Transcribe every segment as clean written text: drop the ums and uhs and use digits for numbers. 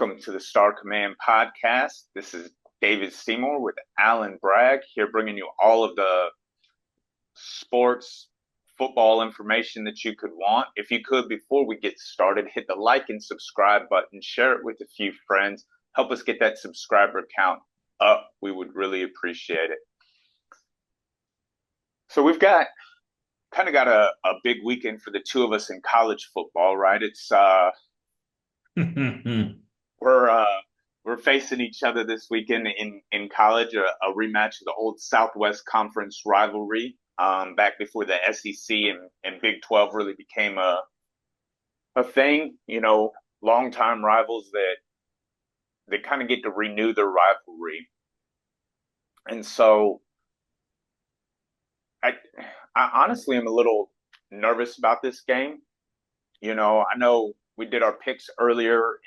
Welcome to the StarCommand podcast. This is David Seymour with Alan Bragg here bringing you all of the sports, football information that you could want. If you could, before we get started, hit the like and subscribe button, share it with a few friends, help us get that subscriber count up. We would really appreciate it. So we've got a big weekend for the two of us in college football, right? It's we're we're facing each other this weekend in college, a rematch of the old Southwest Conference rivalry, back before the SEC and Big 12 really became a thing. Longtime rivals that kind of get to renew their rivalry, and so I I honestly am a little nervous about this game. I know we did our picks earlier,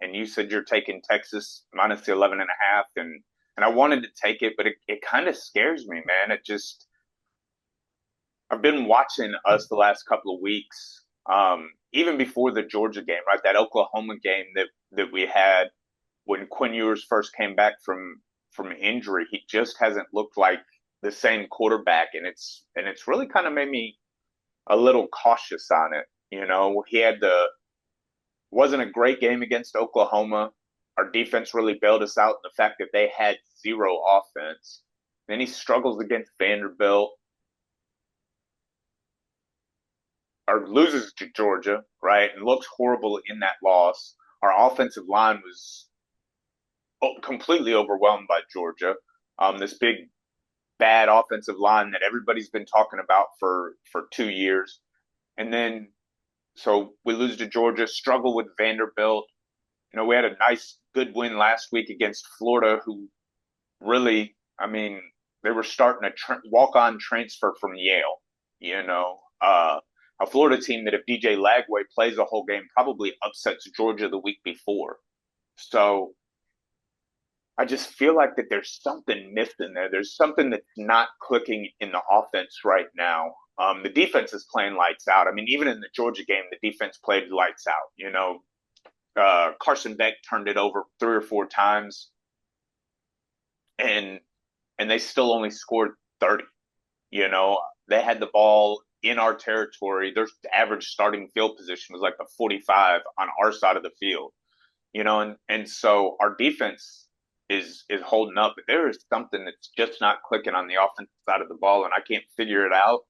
and you said you're taking Texas minus the 11 and a half, and I wanted to take it, but it kind of scares me, man. I've been watching us the last couple of weeks, even before the Georgia game, right? That Oklahoma game that we had when Quinn Ewers first came back from injury. He just hasn't looked like the same quarterback, and it's really kind of made me a little cautious on it. He wasn't a great game against Oklahoma. Our defense really bailed us out in the fact that they had zero offense. Then he struggles against Vanderbilt, or loses to Georgia, right, and looks horrible in that loss. Our offensive line was completely overwhelmed by Georgia. This big bad offensive line that everybody's been talking about for 2 years. And then so we lose to Georgia, struggle with Vanderbilt. We had a nice, good win last week against Florida, who really, they were starting a walk-on transfer from Yale. A Florida team that if DJ Lagway plays a whole game probably upsets Georgia the week before. So I just feel like that there's something missing there. There's something that's not clicking in the offense right now. The defense is playing lights out. Even in the Georgia game, the defense played lights out. Carson Beck turned it over 3 or 4 times, and they still only scored 30. They had the ball in our territory. Their average starting field position was like a 45 on our side of the field. And so our defense is holding up, but there is something that's just not clicking on the offensive side of the ball, and I can't figure it out.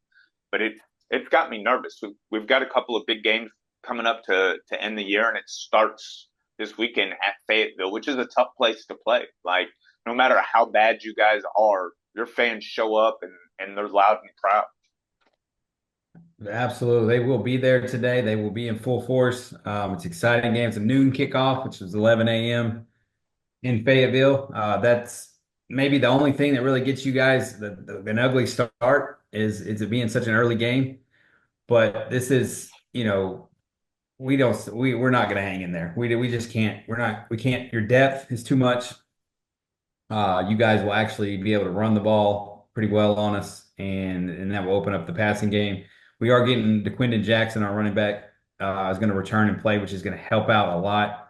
But it's got me nervous. We've got a couple of big games coming up to end the year, and it starts this weekend at Fayetteville, which is a tough place to play. Like, no matter how bad you guys are, your fans show up and they're loud and proud. Absolutely. They will be there today. They will be in full force. It's an exciting game. It's a noon kickoff, which is 11 a.m. in Fayetteville. That's maybe the only thing that really gets you guys an ugly start is it being such an early game. But this is, we're not going to hang in there. We just can't. We can't. Your depth is too much. You guys will actually be able to run the ball pretty well on us, and that will open up the passing game. We are getting DeQuindon Jackson, our running back, is going to return and play, which is going to help out a lot.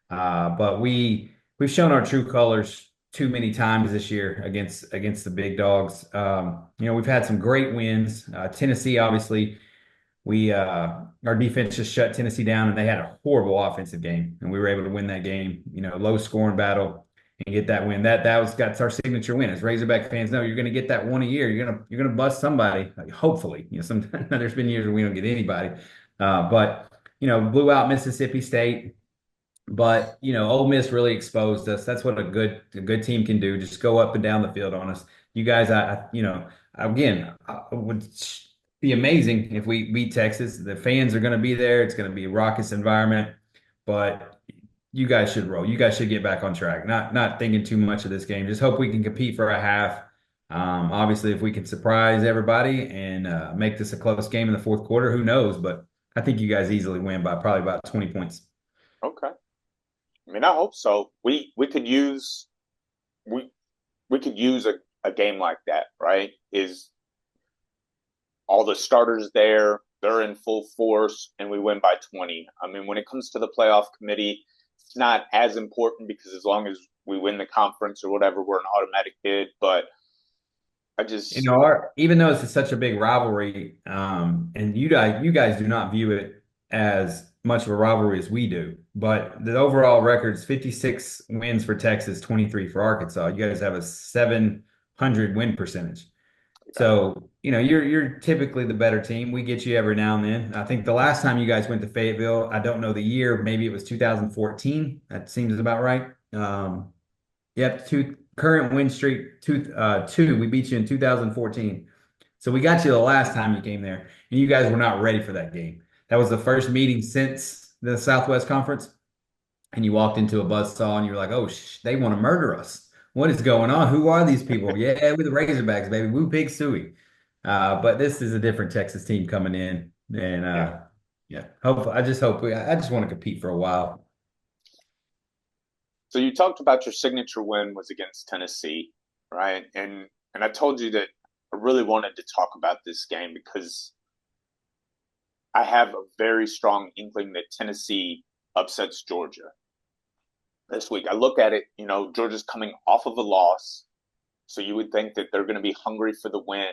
But we've shown our true colors too many times this year against the big dogs. We've had some great wins. Tennessee, obviously, our defense just shut Tennessee down, and they had a horrible offensive game, and we were able to win that game. Low scoring battle and get that win. That's our signature win. As Razorback fans know, you're going to get that one a year. You're gonna bust somebody. Hopefully, sometimes there's been years where we don't get anybody, but blew out Mississippi State. But Ole Miss really exposed us. That's what a good team can do. Just go up and down the field on us. You guys, again, it would be amazing if we beat Texas. The fans are going to be there. It's going to be a raucous environment. But you guys should roll. You guys should get back on track. Not thinking too much of this game. Just hope we can compete for a half. Obviously, if we can surprise everybody and make this a close game in the fourth quarter, who knows? But I think you guys easily win by probably about 20 points. Okay. I hope so. We could use a game like that, right? Is all the starters there, they're in full force, and we win by 20. When it comes to the playoff committee, It's not as important because as long as we win the conference or whatever, we're an automatic bid. But I You just, know, even though it's such a big rivalry, and you guys do not view it as much of a rivalry as we do, but the overall record's 56 wins for Texas, 23 for Arkansas. You guys have a 700 win percentage. yeah, So, you're typically the better team. We get you every now and then. I think the last time you guys went to Fayetteville, I don't know the year, maybe it was 2014. That seems about right. Yep, two current win streak, two. We beat you in 2014. So we got you the last time you came there, and you guys were not ready for that game. That was the first meeting since the Southwest Conference, and you walked into a buzzsaw and you were like, "Oh, they want to murder us. What is going on? Who are these people?" Yeah, we're the Razorbacks, baby. Woo pig suey. But this is a different Texas team coming in, and yeah. yeah, hope I just hope I just want to compete for a while. So you talked about your signature win was against Tennessee, right? And I told you that I really wanted to talk about this game because I have a very strong inkling that Tennessee upsets Georgia this week. I look at it, Georgia's coming off of a loss, so you would think that they're going to be hungry for the win.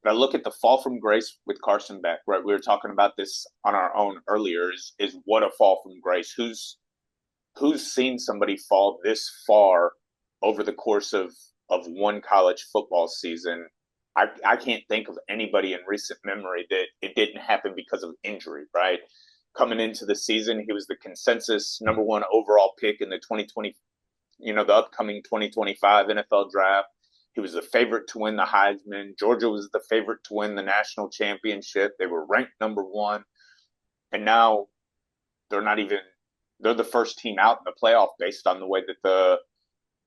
But I look at the fall from grace with Carson Beck, right? We were talking about this on our own earlier. Is what a fall from grace? Who's seen somebody fall this far over the course of one college football season? I can't think of anybody in recent memory that it didn't happen because of injury, right? Coming into the season, he was the consensus number one overall pick in the 2020, the upcoming 2025 NFL draft. He was the favorite to win the Heisman. Georgia was the favorite to win the national championship. They were ranked number one. And now they're not even they're the first team out in the playoff based on the way that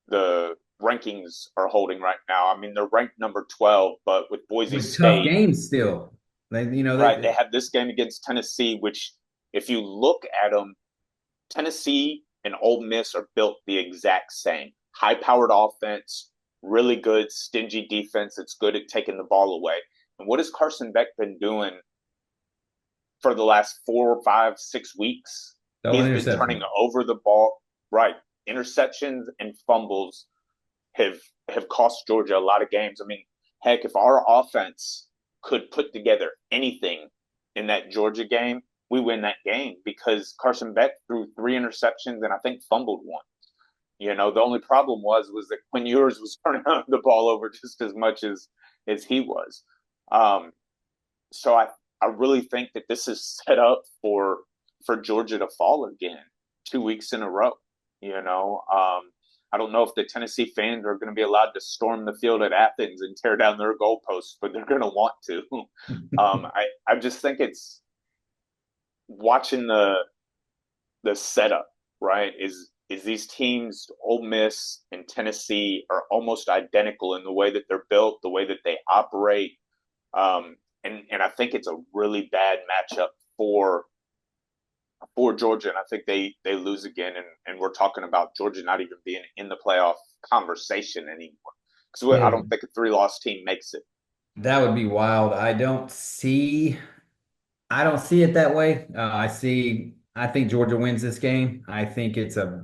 the rankings are holding right now. I mean, they're ranked number 12, but with Boise With tough State, games still. right, they have this game against Tennessee, which if you look at them, Tennessee and Ole Miss are built the exact same. High-powered offense, really good, stingy defense that's good at taking the ball away. And what has Carson Beck been doing for the last 4, 5, 6 weeks? throwing He's been turning interceptions. over the ball. Right, interceptions and fumbles have have cost Georgia a lot of games. I mean, heck, if our offense could put together anything in that Georgia game, we win that game because Carson Beck threw 3 interceptions and I think fumbled one. The only problem was that Quinn Ewers was turning the ball over just as much as he was. Um, so I really think that this is set up for Georgia to fall again 2 weeks in a row. I don't know if the Tennessee fans are going to be allowed to storm the field at Athens and tear down their goalposts, but they're going to want to. I just think it's watching the setup, right? Is these teams, Ole Miss and Tennessee, are almost identical in the way that they're built, the way that they operate, and I think it's a really bad matchup for Georgia, and I think they lose again, and we're talking about Georgia not even being in the playoff conversation anymore because I Yeah, don't think a three-loss team makes it. that would be wild. I don't see it that way. I think Georgia wins this game. I think it's a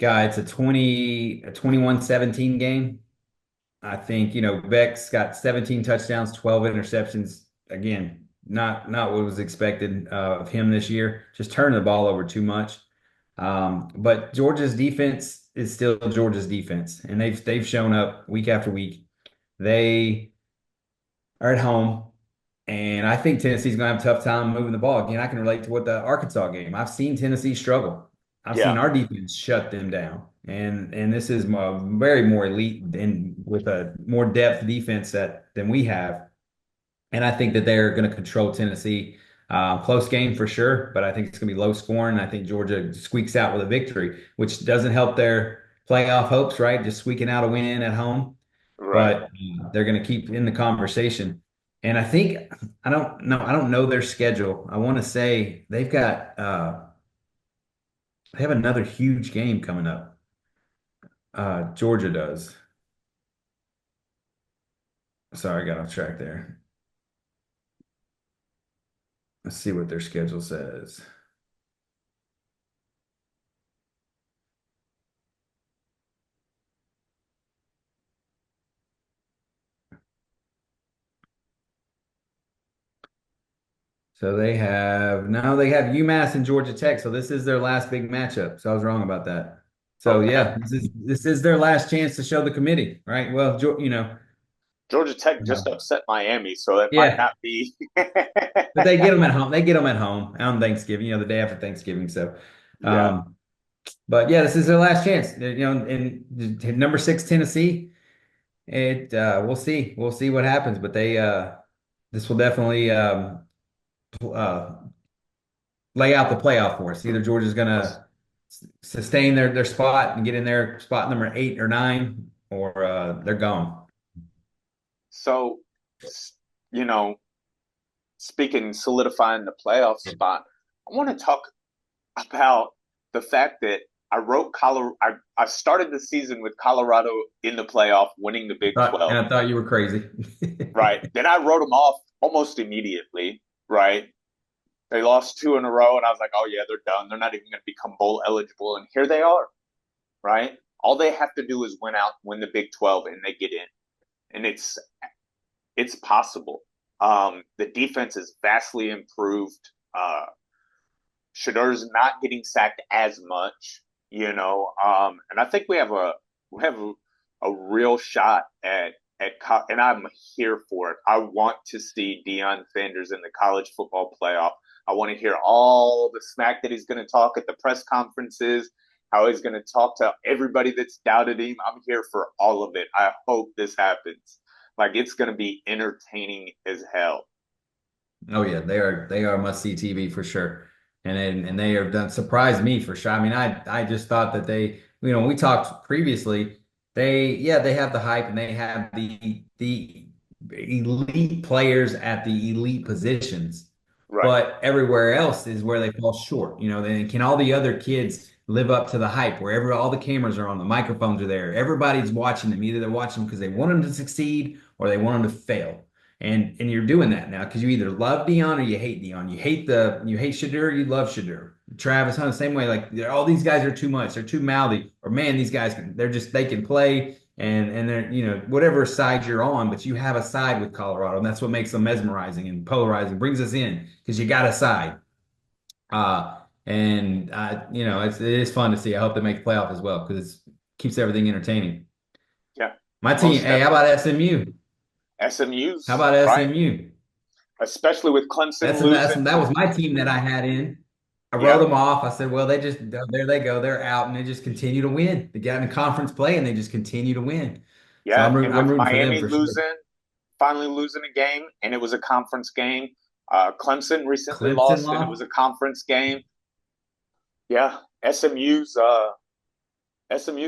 21-17 game. I think, Beck's got 17 touchdowns, 12 interceptions. Again, not what was expected of him this year. Just turning the ball over too much. But Georgia's defense is still Georgia's defense, and they've shown up week after week. They are at home, and I think Tennessee's going to have a tough time moving the ball. Again, I can relate to what the Arkansas game. I've seen Tennessee struggle. I've seen Yeah, our defense shut them down, and this is very more elite and with a more depth defense than we have. And I think that they're going to control Tennessee. Close game for sure, but I think it's going to be low scoring. I think Georgia squeaks out with a victory, which doesn't help their playoff hopes, right? Just squeaking out a win at home, right. but they're going to keep in the conversation. And I think I don't know their schedule. I want to say they have another huge game coming up. Georgia does. Sorry, I got off track there. Let's see what their schedule says. So they have UMass and Georgia Tech. So this is their last big matchup. So I was wrong about that. So Okay. yeah, this is their last chance to show the committee, right? Well, Georgia Tech just upset Miami, so it might yeah, not be. but they get them at home. They get them at home on Thanksgiving, the day after Thanksgiving. So, Yeah. um, but yeah, this is their last chance. In number six Tennessee, we'll see what happens. But this will definitely uh, lay out the playoff for us. Either Georgia's going to sustain their spot and get in their spot number 8 or 9, or they're gone. So, you know, speaking solidifying the playoff spot, I want to talk about the fact that I wrote Colorado. I started the season with Colorado in the playoff, winning the Big 12. I thought you were crazy. Right. Then I wrote them off almost immediately. Right. They lost two in a row, and I was like, oh, yeah, they're done. They're not even going to become bowl eligible. And here they are. Right. All they have to do is win the Big 12, and they get in. And it's possible. The defense is vastly improved. Shadur's not getting sacked as much, and I think we have a real shot and I'm here for it. I want to see Deion Sanders in the college football playoff. I want to hear all the smack that he's going to talk at the press conferences, how he's going to talk to everybody that's doubted him. I'm here for all of it. I hope this happens. Like, it's going to be entertaining as hell. Oh yeah, they are must see TV for sure, and they have done surprised me for sure. I mean, I just thought that we talked previously. They have the hype and they have the elite players at the elite positions, Right. but everywhere else is where they fall short. Then can all the other kids live up to the hype wherever all the cameras are on, the microphones are there, everybody's watching them. Either they're watching them because they want them to succeed or they want them to fail. And you're doing that now because you either love Dion or you hate Dion. You hate Shadur, you love Shadur. Travis Hunt, the same way. Like all these guys are too much. They're too mouthy. Or man, these guys they can play and they're whatever side you're on, but you have a side with Colorado, and that's what makes them mesmerizing and polarizing. Brings us in because you got a side. And it is fun to see. I hope they make the playoff as well because it keeps everything entertaining. Yeah. My team. Most Hey, how definitely. about SMU? How SMU's about right, SMU? especially with Clemson That losing. was my team that I had in. I wrote Yeah, them off. I said, well, there they go. They're out and they just continue to win. They got in conference play and they just continue to win. So yeah, and I'm with rooting for them Miami for sure. finally losing a game, and it was a conference game. Clemson recently Clemson lost, and it was lost. a conference game. Yeah, SMU's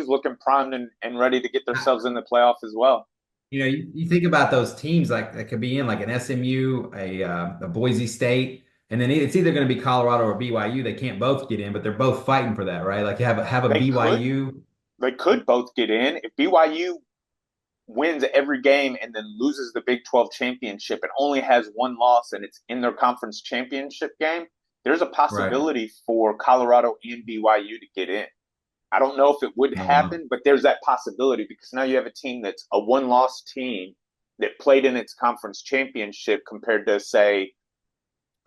looking primed and ready to get themselves in the playoff as well. You think about those teams like that could be in like an SMU, a Boise State, and then it's either going to be Colorado or BYU. They can't both get in, but they're both fighting for that, right? Like you have a They could BYU, they could both get in if BYU wins every game and then loses the Big 12 championship and only has one loss and it's in their conference championship game. There's a right? possibility for Colorado and BYU to get in. I don't know if it would Oh, wow. happen, but there's that possibility because now you have a team that's a one-loss team that played in its conference championship compared to, say,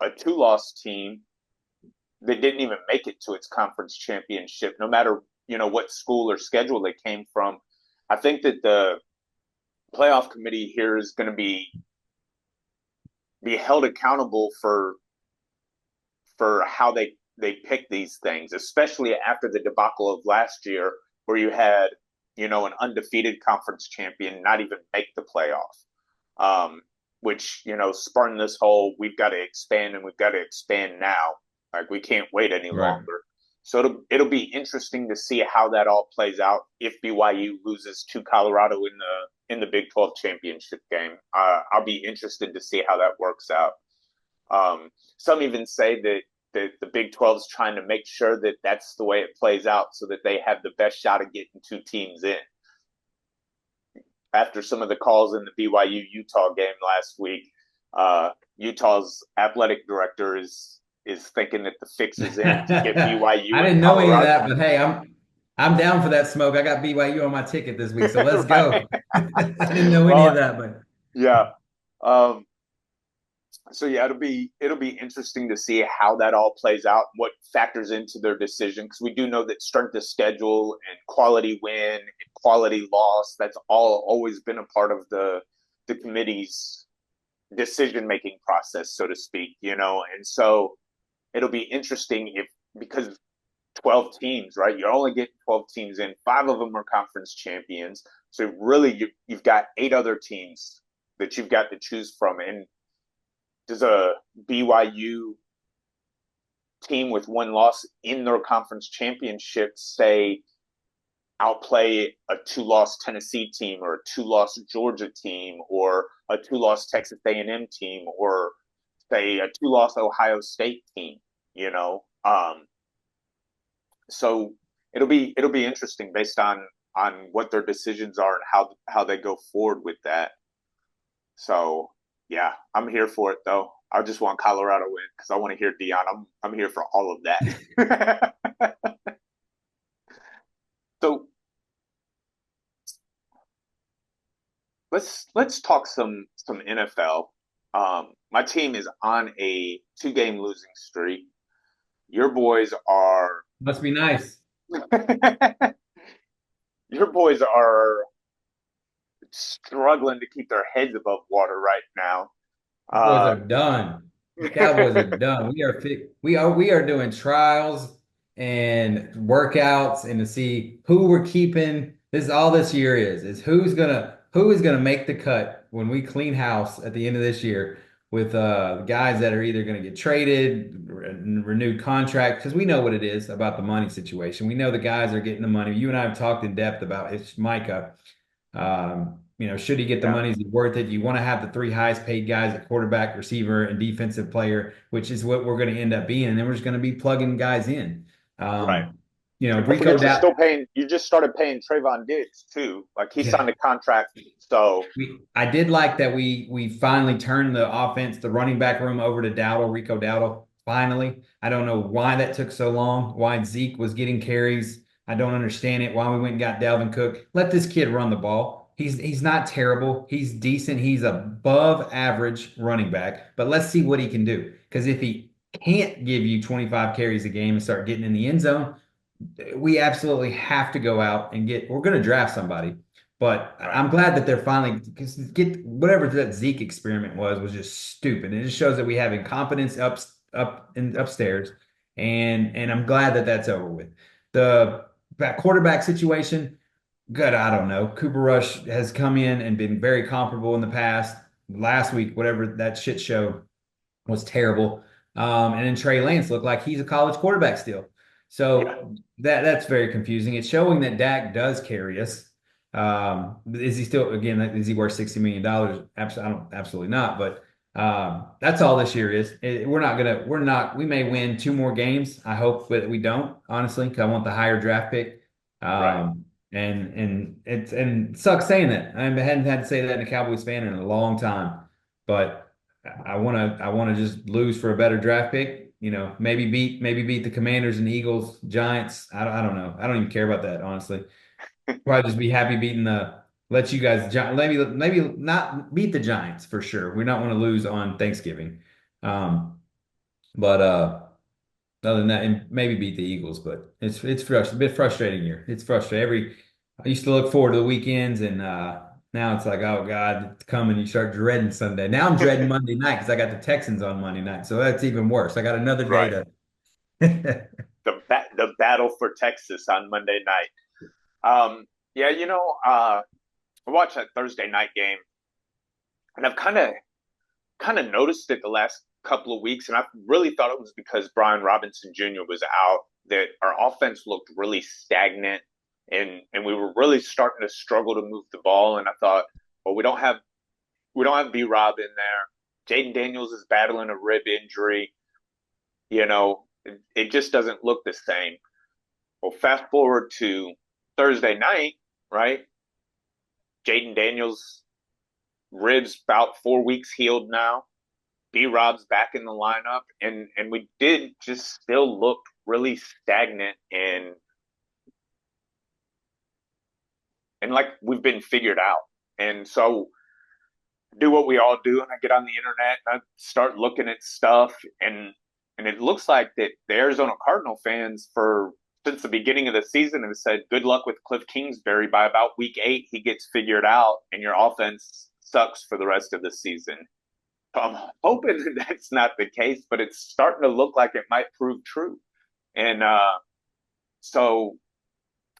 a two-loss team that didn't even make it to its conference championship, no matter what school or schedule they came from. I think that the playoff committee here is going to be held accountable for how they pick these things, especially after the debacle of last year, where you had an undefeated conference champion not even make the playoff, which spurn this whole we've got to expand and we've got to expand now. Like, we can't wait any Right. longer. So it'll be interesting to see how that all plays out if BYU loses to Colorado in the Big 12 championship game. I'll be interested to see how that works out. Some even say that the Big 12 is trying to make sure that that's the way it plays out so that they have the best shot of getting two teams in. After some of the calls in the BYU Utah game last week, Utah's athletic director is thinking that the fix is in to get I BYU and didn't know any of Colorado. that, but hey, I'm down for that smoke. I got BYU on my ticket this week, so let's Right. go. I didn't know any of Well, that, but yeah. Um, So yeah, it'll be interesting to see how that all plays out, what factors into their decision, because we do know that strength of schedule and quality win and quality loss, that's all always been a part of the committee's decision making process, so to speak, and so it'll be interesting if, because 12 teams, right? You're only getting 12 teams in. Five of them are conference champions. So really, you've got eight other teams that you've got to choose from. And does a BYU team with one loss in their conference championship say outplay a two-loss Tennessee team or a two-loss Georgia team or a two-loss Texas A&M team or say a two-loss Ohio State team? You know, so it'll be interesting based on what their decisions are and how they go forward with that. So yeah, I'm here for it though. I just want Colorado win because I want to hear Dion. I'm here for all of that. So let's talk some NFL. My team is on a two-game losing streak. Your boys are Must be nice. your boys are struggling to keep their heads above water right now. Cowboys are Um, done. The Cowboys are done. We are doing trials and workouts and to see who we're keeping. This is all this year is who is gonna make the cut when we clean house at the end of this year with guys that are either gonna get traded, renewed contract, because we know what it is about the money situation. We know the guys are getting the money. You and I have talked in depth about it's Micah. Should he get the yeah, money? Is he worth it? You want to have the three highest paid guys at quarterback, receiver, and defensive player, which is what we're going to end up being. And then we're just going to be plugging guys in. right. And don't Rico forget, you're Dowdle. still paying. You just started paying Trayvon Diggs too. Like he signed Yeah, a contract, so I did like that we finally turned the offense, the running back room over to Dowdle, Rico Dowdle. Finally, I don't know why that took so long. Why Zeke was getting carries. I don't understand it. Why we went and got Dalvin Cook. Let this kid run the ball. He's not terrible. He's decent. He's above average running back. But let's see what he can do. Because if he can't give you 25 carries a game and start getting in the end zone, we absolutely have to go out and we're going to draft somebody. But right, I'm glad that they're finally because get whatever that Zeke experiment was just stupid. It just shows that we have incompetence up and upstairs, and I'm glad that that's over with. The that quarterback situation, good. I don't know. Cooper Rush has come in and been very comparable in the past. Last week, whatever that shit show was terrible. And then Trey Lance looked like he's a college quarterback still. yeah, So that's very confusing. It's showing that Dak does carry us. Is he still again? Is he worth $60 million? Absolutely not. But that's all this year is. We're not. We may win two more games. I hope that we don't. Honestly, because I want the higher draft pick. right. And it sucks saying that. I hadn't had to say that in a Cowboys fan in a long time. But I want to just lose for a better draft pick. Maybe beat the Commanders and Eagles, Giants. I don't know. I don't even care about that, honestly. Probably just be happy beating let you guys maybe not beat the Giants for sure. We don't want to lose on Thanksgiving. But other than that, and maybe beat the Eagles, but it's a bit frustrating year. It's frustrating. I used to look forward to the weekends, and now it's like, oh God, it's coming. You start dreading Sunday. Now I'm dreading Monday night because I got the Texans on Monday night, so that's even worse. I got another day Right. to. The battle for Texas on Monday night. Yeah, I watched that Thursday night game, and I've kind of noticed it the last couple of weeks, and I really thought it was because Brian Robinson Jr. was out that our offense looked really stagnant, and we were really starting to struggle to move the ball. And I thought, well, we don't have B Rob in there. Jaden Daniels is battling a rib injury. It just doesn't look the same. Well, fast forward to Thursday night, right? Jaden Daniels ribs about 4 weeks healed now. B Rob's back in the lineup, and we did just still look really stagnant and like we've been figured out. And so do what we all do, and I get on the internet and I start looking at stuff, and it looks like that the Arizona Cardinal fans for since the beginning of the season have said good luck with Cliff Kingsbury. By about week 8, he gets figured out, and your offense sucks for the rest of the season. So I'm hoping that that's not the case, but it's starting to look like it might prove true. And so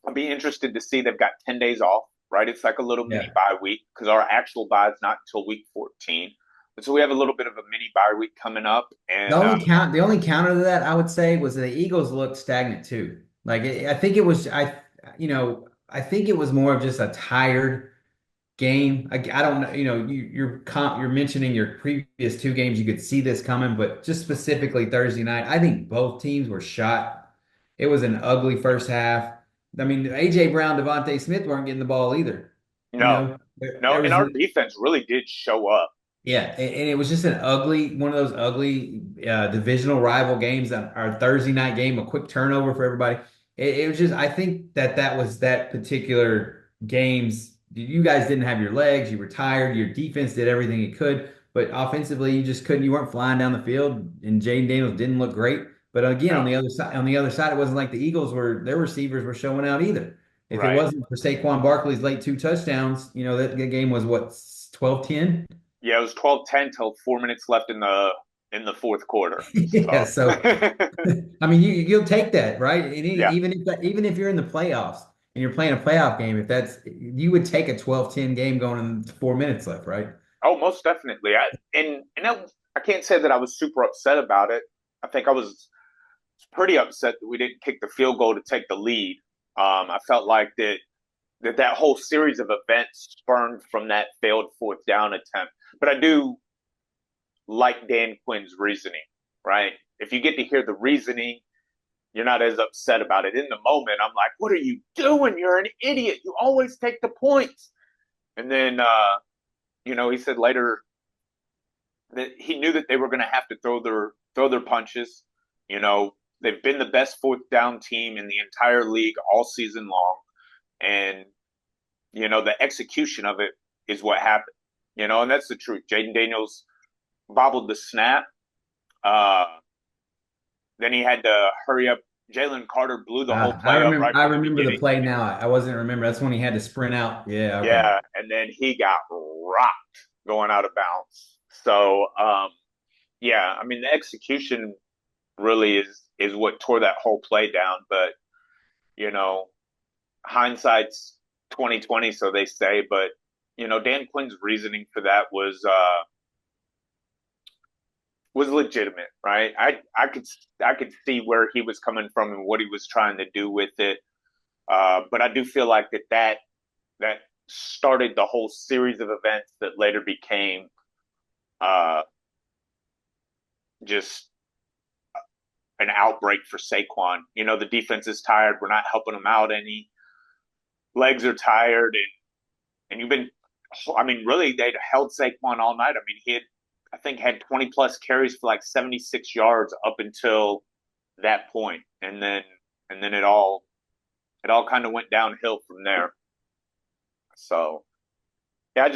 I'll be interested to see they've got 10 days off, right? It's like a little mini Yeah. bye week because our actual bye is not until week 14. But so we have a little bit of a mini bye week coming up. And The only counter to that I would say was the Eagles looked stagnant too. I think it was I think it was more of just a tired game. I don't know, you're mentioning your previous two games, you could see this coming, but just specifically Thursday night, I think both teams were shot. It was an ugly first half. I mean, AJ Brown, Devontae Smith weren't getting the ball either. You no, know, there no, and was our defense really did show up. yeah, and it was just an ugly one of those ugly divisional rival games. Our Thursday night game, a quick turnover for everybody. It was just I think that was that particular games. You guys didn't have your legs. You were tired. Your defense did everything it could, but offensively you just couldn't. You weren't flying down the field, and Jaden Daniels didn't look great. But again, No, on the other side, it wasn't like the Eagles were their receivers were showing out either. If it right. wasn't for Saquon Barkley's late two touchdowns, that game was what 12-10. Yeah, it was 12-10 till 4 minutes left in the fourth quarter. Yeah, So so I mean, you'll take that, right? And yeah. even if you're in the playoffs and you're playing a playoff game, if that's you would take a 12-10 game going in 4 minutes left, right? Oh, most definitely. I can't say that I was super upset about it. I think I was pretty upset that we didn't kick the field goal to take the lead. I felt like that whole series of events spurned from that failed fourth down attempt. But I do like Dan Quinn's reasoning, right? If you get to hear the reasoning, you're not as upset about it. In the moment, I'm like, what are you doing? You're an idiot. You always take the points. And then, he said later that he knew that they were going to have to throw their punches. You know, they've been the best fourth down team in the entire league all season long, and the execution of it is what happened. And that's the truth. Jaden Daniels bobbled the snap. Uh, then he had to hurry up. Jalen Carter blew the whole play up right I from the remember the beginning. play now. I wasn't remember. That's when he had to sprint out. Yeah, okay. Yeah, and then he got rocked going out of bounds. So, yeah, I mean the execution really is what tore that whole play down. But you know, hindsight's 2020, so they say. But Dan Quinn's reasoning for that was legitimate, right? I could see where he was coming from and what he was trying to do with it. But I do feel like that started the whole series of events that later became uh, just an outbreak for Saquon. The defense is tired. We're not helping him out any. Legs are tired, and you've been. I mean, really, they held Saquon all night. I mean, I think, had 20 plus carries for like 76 yards up until that point, and then it all kind of went downhill from there. So yeah,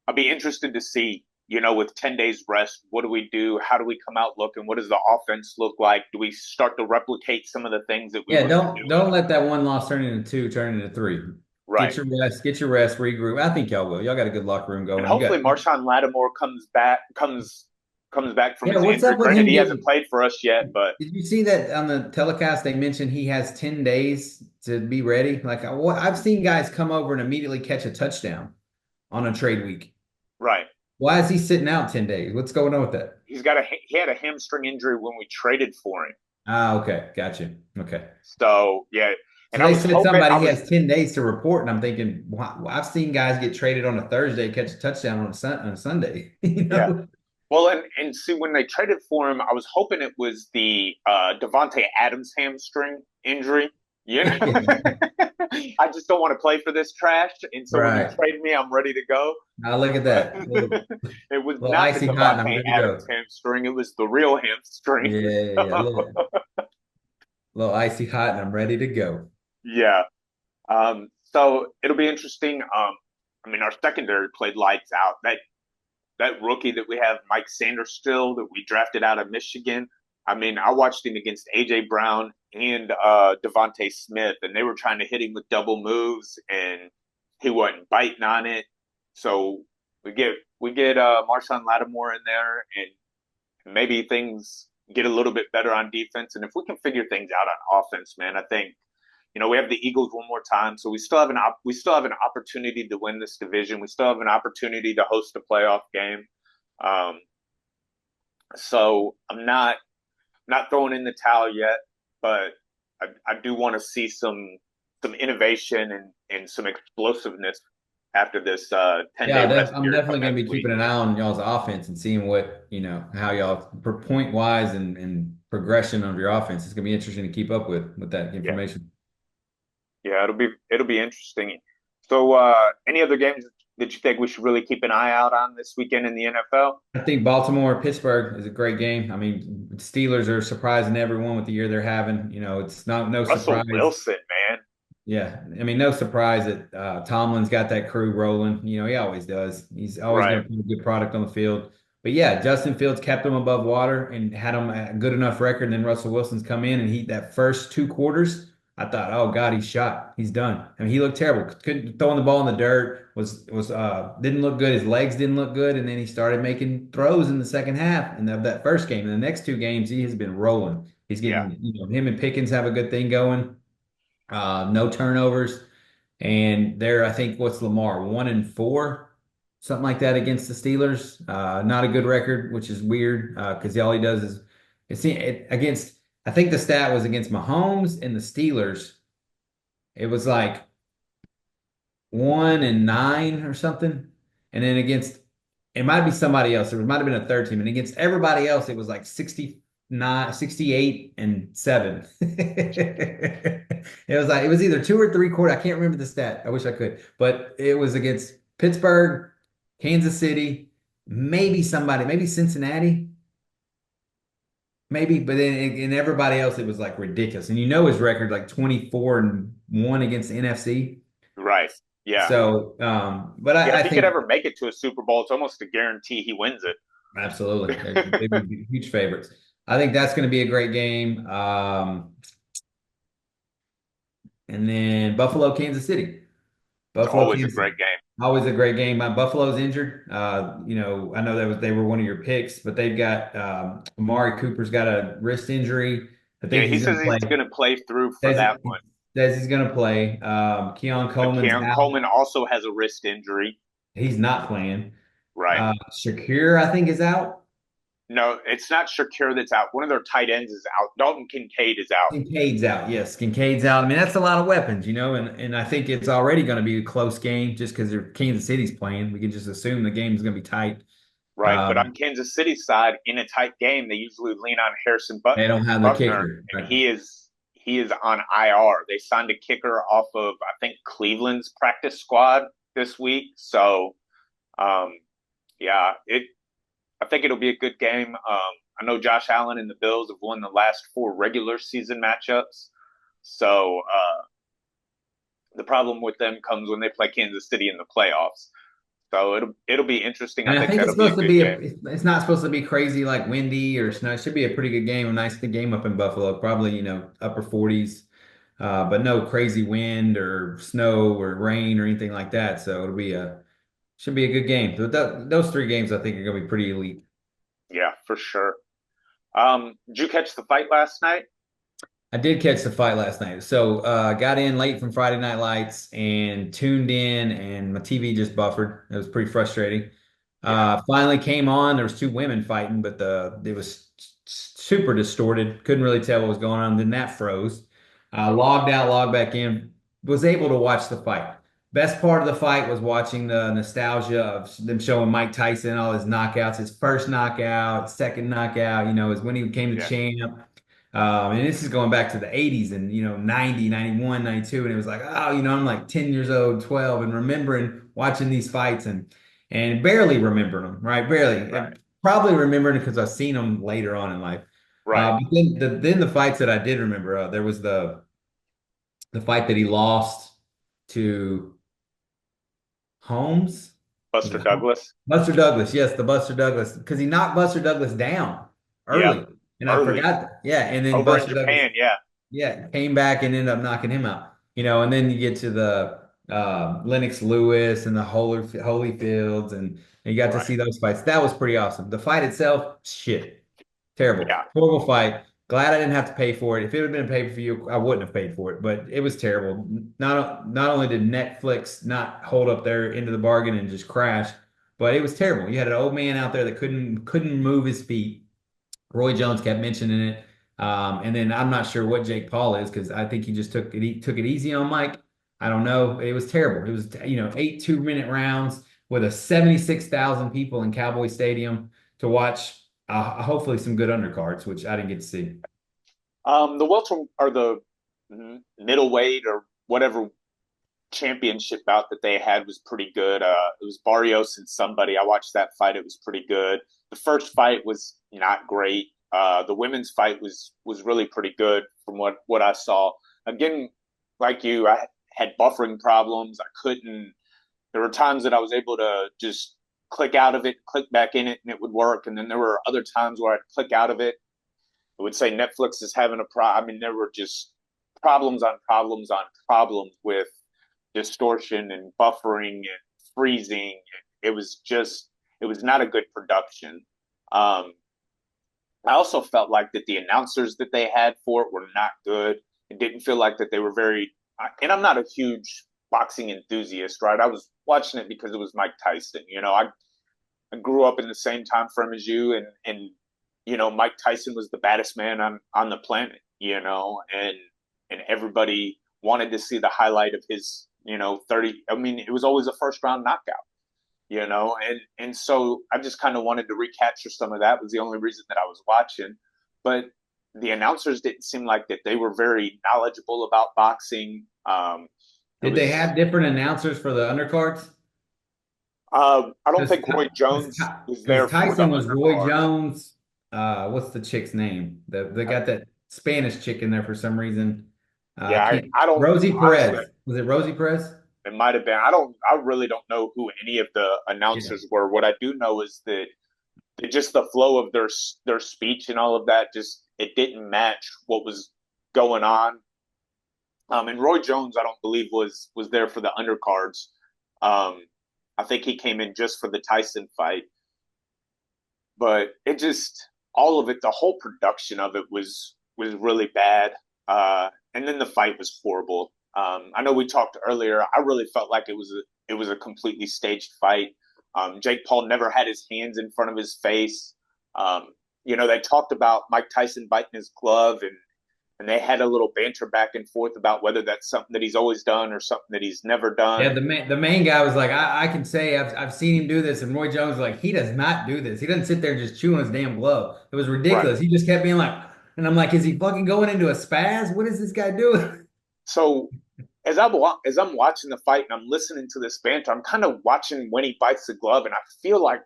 I'll be interested to see, with 10 days rest, what do we do? How do we come out looking? What does the offense look like? Do we start to replicate some of the things that we Yeah, were doing? don't let that one loss turn into two, turn into three. Right. Get your rest, regroup. I think y'all will. Y'all got a good locker room And going. You got hopefully Marshawn Lattimore comes back from yeah. his What's injury. up with Granted, him he hasn't getting? played for us yet, but Did you see that on the telecast? They mentioned he has 10 days to be ready. I've seen guys come over and immediately catch a touchdown on a trade week. right. Why is he sitting out 10 days? What's going on with that? He had a hamstring injury when we traded for him. Ah, okay, gotcha. Okay. So yeah, So and I they was said hoping somebody I he was has 10 days to report, and I'm thinking, wow, I've seen guys get traded on a Thursday, catch a touchdown on a Sunday. You yeah. know? Well, and see, when they traded for him, I was hoping it was the Devonte Adams hamstring injury. You know, Yeah. I just don't want to play for this trash, and so when you Right. trade me, I'm ready to go. Now look at But that. it was Little not the icy hot, and I'm Devonte good to Adams go. hamstring; it was the real hamstring. Yeah, yeah, yeah. Little icy hot, and I'm ready to go. Yeah. So it'll be interesting. I mean, our secondary played lights out. That rookie that we have, Mike Sanders, still that we drafted out of Michigan. I mean, I watched him against AJ Brown and Devontae Smith, and they were trying to hit him with double moves, and he wasn't biting on it. So we get Marshawn Lattimore in there, and maybe things get a little bit better on defense. And if we can figure things out on offense, man, I think we have the Eagles one more time, so we still have an opportunity to win this division. We still have an opportunity to host a playoff game. Um, so I'm not throwing in the towel yet, but I do want to see some innovation and some explosiveness after this 10-day Yeah, rest I'm period definitely come going to next be week. keeping an eye on y'all's offense and seeing what, how y'all per point wise and progression of your offense. It's going to be interesting to keep up with that Yeah, information. yeah, it'll be interesting. So, any other games that you think we should really keep an eye out on this weekend in the NFL? I think Baltimore, Pittsburgh is a great game. I mean, Steelers are surprising everyone with the year they're having. It's not no Russell surprise. Wilson, man. Yeah, I mean, no surprise that Tomlin's got that crew rolling. He always does. He's always Right. going to put a good product on the field. But yeah, Justin Fields kept them above water and had them at a good enough record. And then Russell Wilson's come in and he that first two quarters, I thought, oh God, he's shot. He's done. I mean, he looked terrible. Couldn't throwing the ball in the dirt was didn't look good. His legs didn't look good, and then he started making throws in the second half and of that first game. In the next two games, he has been rolling. He's Yeah. getting, him and Pickens have a good thing going. No turnovers. And they're, I think, what's Lamar, 1-4, something like that against the Steelers. Not a good record, which is weird because all he does is against, I think the stat was against Mahomes and the Steelers. It was like 1-9 or something. And then against, it might be somebody else. It might have been a third team. And against everybody else, it was like 69, 68-7. It was either two or three quarter. I can't remember the stat. I wish I could, but it was against Pittsburgh, Kansas City, maybe Cincinnati, maybe, but then in everybody else, it was like ridiculous. And his record like 24-1 against the NFC. Right. Yeah. So, but Yeah. I If he could think ever make it to a Super Bowl, it's almost a guarantee he wins it. absolutely they would be huge favorites. I think that's going to be a great game. And then Buffalo, Kansas City. It's Buffalo, always a Kansas City. great game. Always a great game. My Buffalo's injured. I know they were one of your picks, but they've got Amari Cooper's got a wrist injury. I Yeah. think He he's going says to he's play. going to play through for Says, that one. says he's going to play. Keon But Coleman's Keon out. Coleman also has a wrist injury. He's not playing. Right. Shakir, I think, is out. No, it's not Shakir that's out. One of their tight ends is out. Dalton Kincaid is out. Kincaid's out. Yes, Kincaid's out. I mean, that's a lot of weapons, and I think it's already going to be a close game just because Kansas City's playing. We can just assume the game is going to be tight. Right. But on Kansas City's side, in a tight game, they usually lean on Harrison They don't have the Buckner, kicker. and Right. he is on IR. They signed a kicker off of I think Cleveland's practice squad this week. So yeah, I think it'll be a good game. I know Josh Allen and the Bills have won the last four regular season matchups. So the problem with them comes when they play Kansas City in the playoffs. So it'll be interesting. I And I think think it's that'll be a supposed to good be game. it's not supposed to be crazy like windy or snow. It should be a pretty good game, a nice game up in Buffalo, probably, upper 40s. But no crazy wind or snow or rain or anything like that. So should be a good game. So those three games I think are going to be pretty elite. Yeah, for sure. Did you catch the fight last night? I did catch the fight last night. So got in late from Friday Night Lights and tuned in, and my TV just buffered. It was pretty frustrating. Yeah, Finally came on. There was two women fighting, but it was super distorted. Couldn't really tell what was going on. Then that froze. Logged out, logged back in. Was able to watch the fight. Best part of the fight was watching the nostalgia of them showing Mike Tyson all his knockouts. His first knockout, second knockout. Is when he became the yeah, champ. And this is going back to the 80s and, 90, 91, 92. And it was like, oh, I'm like 10 years old, 12, and remembering watching these fights and barely remembering them, right? Barely. right, And probably remembering it because I've seen them later on in life. right. But then the fights that I did remember, there was the fight that he lost to, Holmes. Was Buster it Holmes? Douglas. Buster Douglas. Yes, the Buster Douglas. Because he knocked Buster Douglas down Yep. early. And I Early. forgot that. Yeah. And then Over in Buster Douglas, Japan, yeah. yeah, came back and ended up knocking him out. And then you get to the Lennox Lewis and the Holyfields, and you got to Right. see those fights. That was pretty awesome. The fight itself, shit. Terrible. Yeah. Horrible fight. Glad I didn't have to pay for it. If it had been paid for you, I wouldn't have paid for it, but it was terrible. Not only did Netflix not hold up their end of the bargain and just crash, but it was terrible. You had an old man out there that couldn't move his feet. Roy Jones kept mentioning it. And then I'm not sure what Jake Paul is because I think he just took it easy on Mike. I don't know. It was terrible. It was 8 2-minute rounds with a 76,000 people in Cowboy Stadium to watch. Hopefully some good undercards, which I didn't get to see. The welter or the middleweight or whatever championship bout that they had was pretty good. It was Barrios and somebody. I watched that fight. It was pretty good. The first fight was not great. The women's fight was really pretty good from what I saw. Again, like you, I had buffering problems. I couldn't. There were times that I was able to just click out of it, click back in it, and it would work. And then there were other times where I'd click out of it. I would say Netflix is having a problem. I mean, there were just problems on problems on problems with distortion and buffering and freezing. It was not a good production. Um, I also felt like that the announcers that they had for it were not good. It didn't feel like that they were very. And I'm not a huge boxing enthusiast, right? I was watching it because it was Mike Tyson. I grew up in the same time frame as you, and Mike Tyson was the baddest man on the planet. And everybody wanted to see the highlight of his 30. I mean, it was always a first round knockout. And so I just kind of wanted to recapture some of that. Was the only reason that I was watching. But the announcers didn't seem like that they were very knowledgeable about boxing. It Did they was have different announcers for the undercards? I don't Because think Roy Jones was there because for the Tyson was Roy undercard. Jones. What's the chick's name? They got that Spanish chick in there for some reason. I Yeah, can't. I don't Rosie honestly. Perez. Was it Rosie Perez? It might have been. I really don't know who any of the Yeah. announcers were. What I do know is that just the flow of their speech and all of that just it didn't match what was going on. And Roy Jones, I don't believe was there for the undercards. I think he came in just for the Tyson fight, but it just all of it, the whole production of it was really bad. And then the fight was horrible. I know we talked earlier. I really felt like it was a completely staged fight. Jake Paul never had his hands in front of his face. They talked about Mike Tyson biting his glove, and they had a little banter back and forth about whether that's something that he's always done or something that he's never Yeah, done. the main guy was like, I can say I've seen him do this, and Roy Jones was like, he does not do this. He doesn't sit there and just chew on his damn glove. It was Right. ridiculous. He just kept being like, and I'm like, is he fucking going into a spaz? What is this guy doing? So as I'm watching the fight and I'm listening to this banter, I'm kind of watching when he bites the glove, and I feel like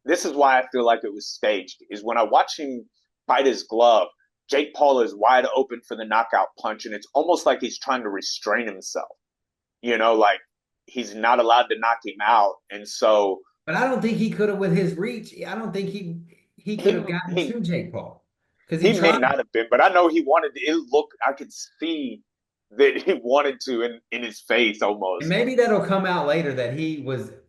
this is why I feel like it was staged. Is when I watch him bite his glove, Jake Paul is wide open for the knockout punch, and it's almost like he's trying to restrain himself. Like he's not allowed to knock him out, and so But I don't think he could have with his reach. I don't think he could have he gotten he to Jake Paul because he he may tried. not have been, but I know he wanted to. It look, I could see that he wanted to in his face And almost. maybe that'll come out later that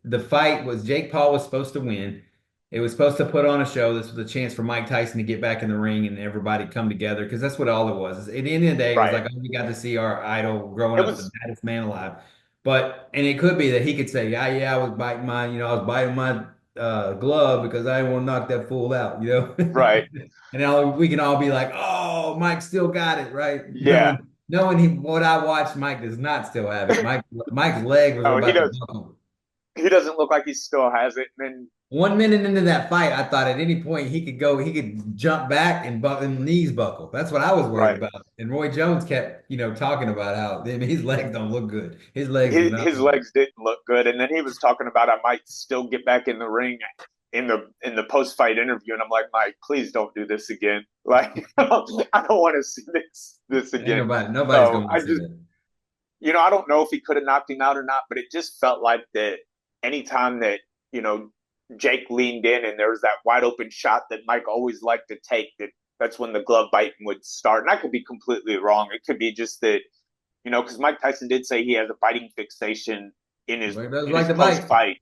the fight was Jake Paul was supposed to win. It was supposed to put on a show. This was a chance for Mike Tyson to get back in the ring and everybody come together because that's what all it was. At the end of the day, it was Right. like, oh, we got to see our idol growing It up the was baddest man alive. And it could be that he could say, yeah, I was biting my glove because I didn't want to knock that fool out, you know? right. And we can all be like, oh, Mike still got it, right? Yeah. Knowing what I watched, Mike does not still have it. Mike's leg was Oh, about to buckle. he doesn't look like he still has it. And 1 minute into that fight, I thought at any point he could jump back and knees buckle. That's what I was worried right. about. And Roy Jones kept, talking about how his legs don't look good. His legs do not His look good. legs didn't look good, and then he was talking about I might still get back in the ring in the post fight interview, and I'm like, Mike, please don't do this again. Like I don't want to see this Ain't again. nobody's So going to I see just that. I don't know if he could have knocked him out or not, but it just felt like that anytime that, you know, Jake leaned in and there was that wide open shot that Mike always liked to take, that's when the glove biting would start. And I could be completely wrong. It could be just that, you know, because Mike Tyson did say he has a biting fixation He does in his like to post bite. fight.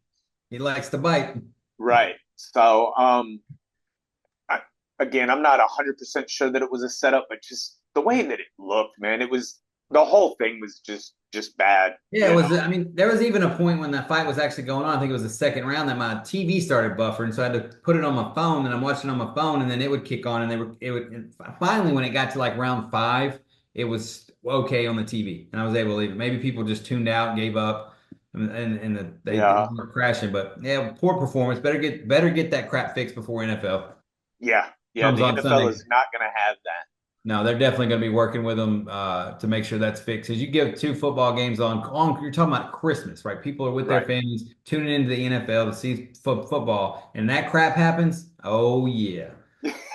He likes to bite. Right. So I, again, I'm not 100% sure that it was a setup, but just the way that it looked, man, it was the whole thing was just bad, Yeah, it you know. was. I mean, there was even a point when that fight was actually going on. I think it was the second round that my TV started buffering, so I had to put it on my phone, and I'm watching on my phone, and then it would kick on, and it would. And finally, when it got to like round five, it was okay on the TV, and I was able to leave it. Maybe people just tuned out, gave up, they Yeah. were crashing. But yeah, poor performance. Better get that crap fixed before NFL Yeah. Yeah, comes the on NFL Sunday. is not going to have that. No, they're definitely going to be working with them to make sure that's fixed. Because you give two football games on, you're talking about Christmas, right? People are with their Right. families tuning into the NFL to see football, and that crap happens. Oh yeah,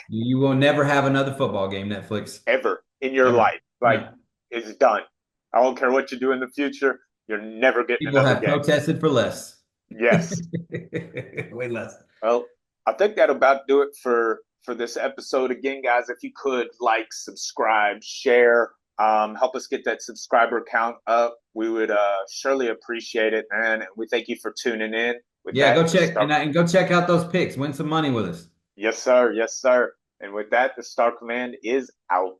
you will never have another football game, Netflix, Ever in your ever. life. Like, No, it's done. I don't care what you do in the future. You're never getting people another have game. protested for less, Yes. way less. Well, I think that'll about do it for this episode. Again, guys, if you could like, subscribe, share, help us get that subscriber count up, we would surely appreciate it. And we thank you for tuning in. With Yeah, that, go check and go check out those picks. Win some money with us. yes, sir, yes, sir. And with that, the Star Command is out.